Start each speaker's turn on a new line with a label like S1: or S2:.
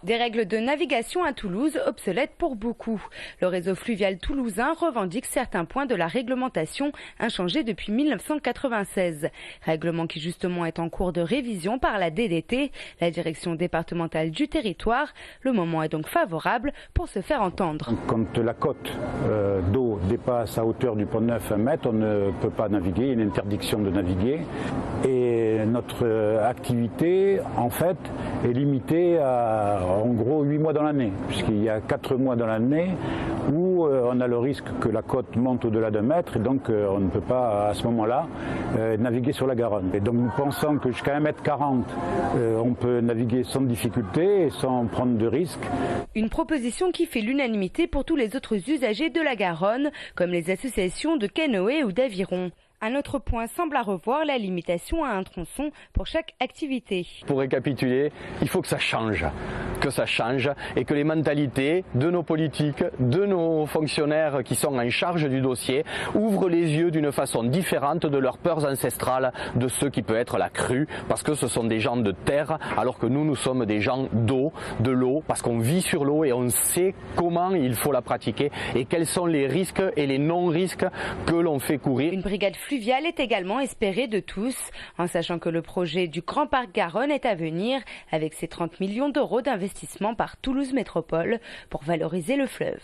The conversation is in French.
S1: Des règles de navigation à Toulouse obsolètes pour beaucoup. Le réseau fluvial toulousain revendique certains points de la réglementation inchangés depuis 1996. Règlement qui justement est en cours de révision par la DDT, la direction départementale du territoire. Le moment est donc favorable pour se faire entendre.
S2: Quand la cote d'eau dépasse à hauteur du pont Neuf 1 mètre, on ne peut pas naviguer, il y a une interdiction de naviguer. Et notre activité, en fait, est limitée à en gros 8 mois dans l'année, puisqu'il y a 4 mois dans l'année où on a le risque que la côte monte au-delà d'1 mètre et donc on ne peut pas à ce moment-là naviguer sur la Garonne. Et donc nous pensons que jusqu'à 1,40 m, on peut naviguer sans difficulté et sans prendre de risques.
S1: Une proposition qui fait l'unanimité pour tous les autres usagers de la Garonne, comme les associations de canoë ou d'aviron. Un autre point semble à revoir, la limitation à un tronçon pour chaque activité.
S3: Pour récapituler, il faut que ça change et que les mentalités de nos politiques, de nos fonctionnaires qui sont en charge du dossier ouvrent les yeux d'une façon différente de leurs peurs ancestrales de ce qui peut être la crue, parce que ce sont des gens de terre alors que nous sommes des gens d'eau, de l'eau, parce qu'on vit sur l'eau et on sait comment il faut la pratiquer et quels sont les risques et les non-risques que l'on fait courir.
S1: Une brigade fluviale est également espérée de tous, en sachant que le projet du Grand Parc Garonne est à venir avec ses 30 millions d'euros d'investissement par Toulouse Métropole pour valoriser le fleuve.